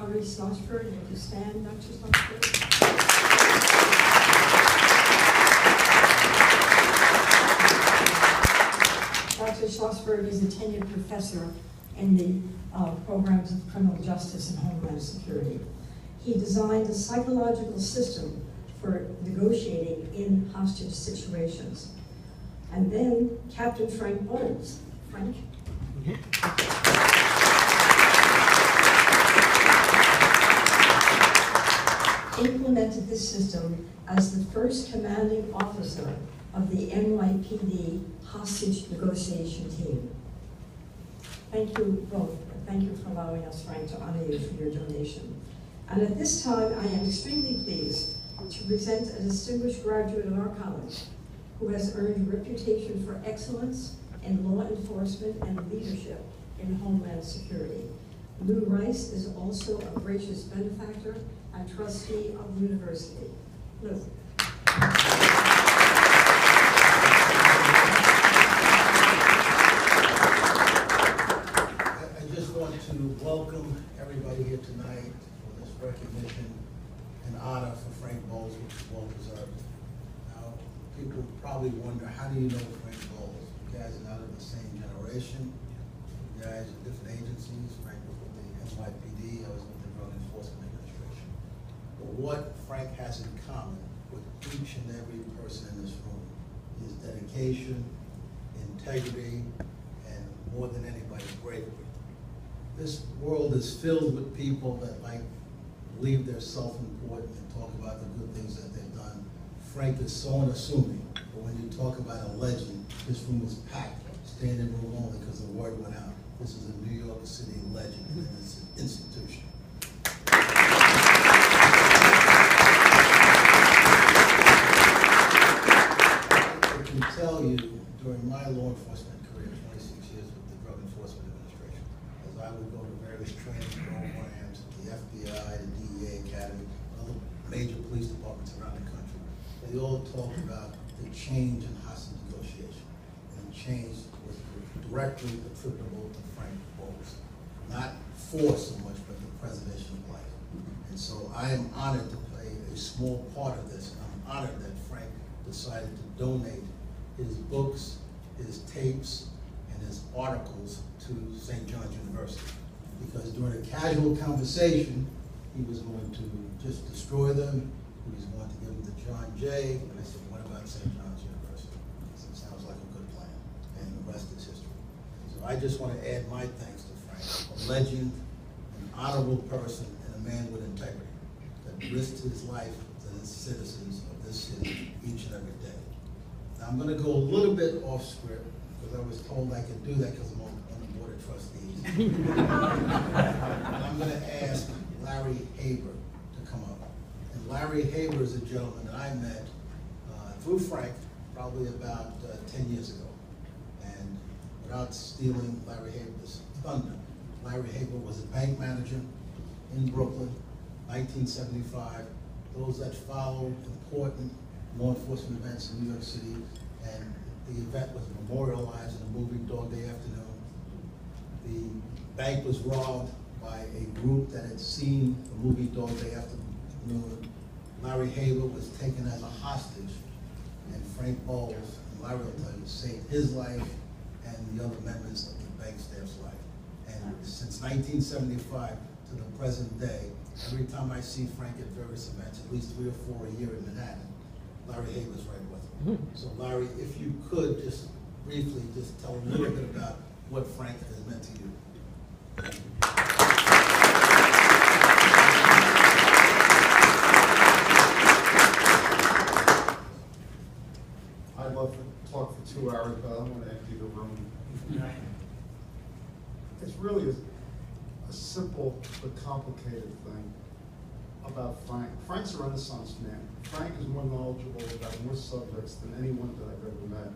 Valerie Schlossberg. Would you stand, Dr. Schlossberg? Dr. Schlossberg is a tenured professor in the programs of criminal justice and homeland security. He designed a psychological system for negotiating in hostage situations. And then Captain Frank Bowles. Frank? Implemented this system as the first commanding officer of the NYPD hostage negotiation team. Thank you both. Thank you for allowing us, Frank, to honor you for your donation. And at this time, I am extremely pleased to present a distinguished graduate of our college who has earned a reputation for excellence in law enforcement and leadership in homeland security. Lou Rice is also a gracious benefactor and trustee of the university. Lou. I just want to welcome everybody here tonight for this recognition and honor for Frank Bowles, which is well deserved. Now, people probably wonder, how do you know Frank Bowles? You guys are not of the same generation. You guys are different agencies. Frank was with the NYPD. I was with the Drug Enforcement Administration. But what Frank has in common with each and every person in this room is dedication, integrity, and more than anybody, bravery. This world is filled with people that like believe they're self-important and talk about the good things that they've done. Frank is so unassuming, but when you talk about a legend, this room is packed, standing room only because the word went out. This is a New York City legend and it's an institution. I can tell you, during my law enforcement career, 26 years with the Drug Enforcement Administration, as I would go to various training programs, the FBI, the DEA Academy, other major police departments around the country, they all talked about the change in hostage negotiation. And the change was directly attributable to Frank Bowles. Not force so much, but the preservation of life. And so I am honored to play a small part of this. I'm honored that Frank decided to donate his books, his tapes, and his articles to St. John's University. Because during a casual conversation, he was going to just destroy them. He was going to give them to John Jay. And I said, what about St. John's University? He said, sounds like a good plan. And the rest is history. So I just want to add my thanks to Frank, a legend, an honorable person, and a man with integrity that risked his life to the citizens of this city each and every day. Now I'm going to go a little bit off script because I was told I could do that because I'm on the board of trustees. And I'm going to ask Larry Haber to come up. And Larry Haber is a gentleman that I met through Frank probably about 10 years ago. And without stealing Larry Haber's thunder, Larry Haber was a bank manager in Brooklyn, 1975. Those that followed important law enforcement events in New York City, and the event was memorialized in the movie Dog Day Afternoon. The bank was robbed by a group that had seen the movie Dog Day Afternoon. Larry Haber was taken as a hostage, and Frank Bowles, and Larry will tell you, saved his life and the other members of the bank staff's life. And since 1975 to the present day, every time I see Frank at various events, at least 3 or 4 a year in Manhattan, Larry Haber's right with him. So Larry, if you could just briefly just tell a little bit about what Frank has meant to you. I'd love to talk for 2 hours, but I don't want to empty the room. It's really a simple but complicated thing about Frank. Frank's a Renaissance man. Frank is more knowledgeable about more subjects than anyone that I've ever met.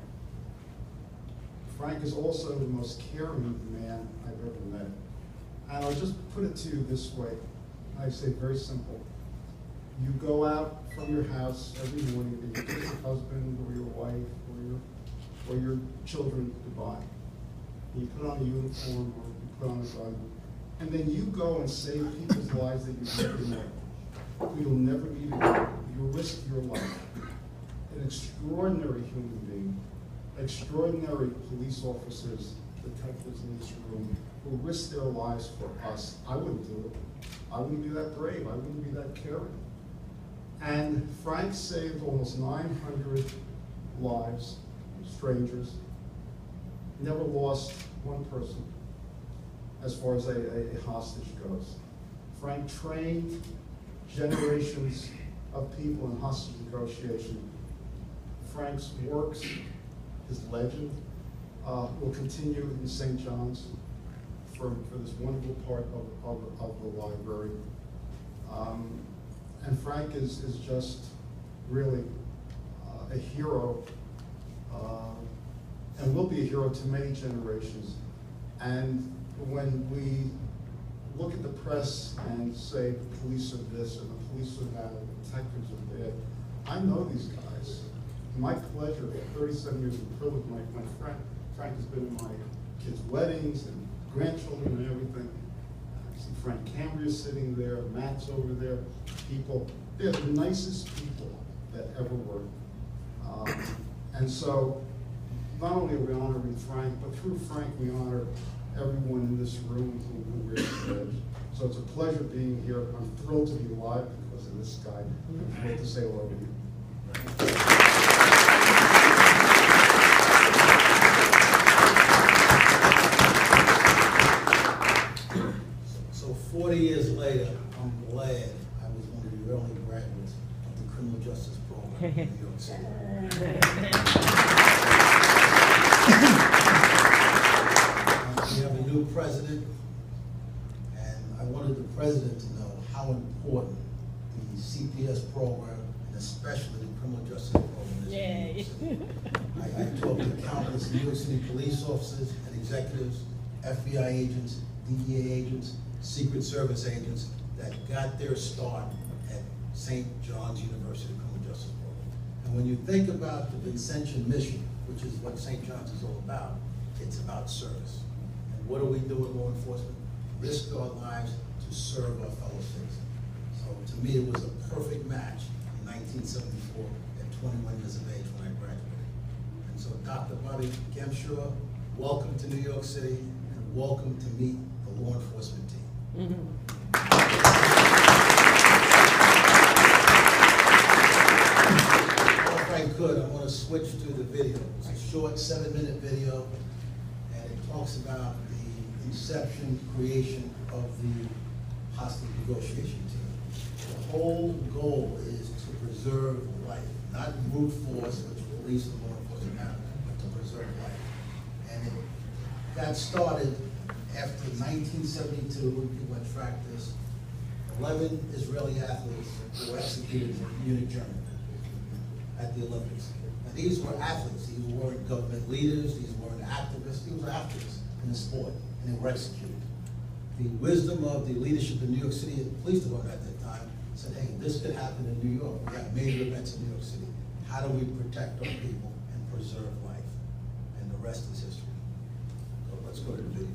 Frank is also the most caring man I've ever met. And I'll just put it to you this way. I say very simple. You go out from your house every morning and you kiss your husband or your wife or your children goodbye. You put on a uniform or you put on a gun and then you go and save people's lives that you never know, who you'll never meet again. You risk your life. An extraordinary human being, extraordinary police officers, detectives in this room who risk their lives for us. I wouldn't do it. I wouldn't be that brave. I wouldn't be that caring. And Frank saved almost 900 lives, strangers, never lost one person as far as a hostage goes. Frank trained generations of people in hostage negotiation. Frank's works, his legend, will continue in St. John's for this wonderful part of the library. And Frank is just really a hero, and will be a hero to many generations. And when we look at the press and say the police are this and the police are that, and the detectives are that, I know these guys. My pleasure, 37 years of privilege, my friend Frank has been in my kids' weddings and grandchildren and everything. I see Frank Cambria sitting there, Matt's over there, people. They're the nicest people that ever were. And so, not only are we honoring Frank, but through Frank we honor everyone in this room who wears the badge. So it's a pleasure being here. I'm thrilled to be alive because of this guy. I'm thrilled to say hello to you. So 40 years later, I'm glad I was one of the early graduates of the criminal justice program in New York City. We have a new president, and I wanted the president to know how important the CPS program, and especially the criminal justice program, is in New York City. I talked to countless New York City police officers and executives, FBI agents, DEA agents, Secret Service agents that got their start at St. John's University Criminal Justice Program. And when you think about the Vincentian mission, which is what St. John's is all about, it's about service. And what do we do in law enforcement? Risk our lives to serve our fellow citizens. So to me, it was a perfect match in 1974 at 21 years of age when I graduated. And so Dr. Bobby Gemshaw, welcome to New York City, and welcome to meet the law enforcement team. If I could, I want to switch to the video. It's a short 7-minute video, and it talks about the inception, creation of the hostage negotiation team. The whole goal is to preserve life, not brute force, which police and law enforcement have, but to preserve life. And it got started after 1972, people had tracked this. 11 Israeli athletes were executed in Munich, Germany at the Olympics. Now these were athletes, these weren't government leaders, these weren't activists, these were athletes in the sport, and they were executed. The wisdom of the leadership in New York City and the police department at that time said, hey, this could happen in New York. We have major events in New York City. How do we protect our people and preserve life? And the rest is history. So let's go to the video.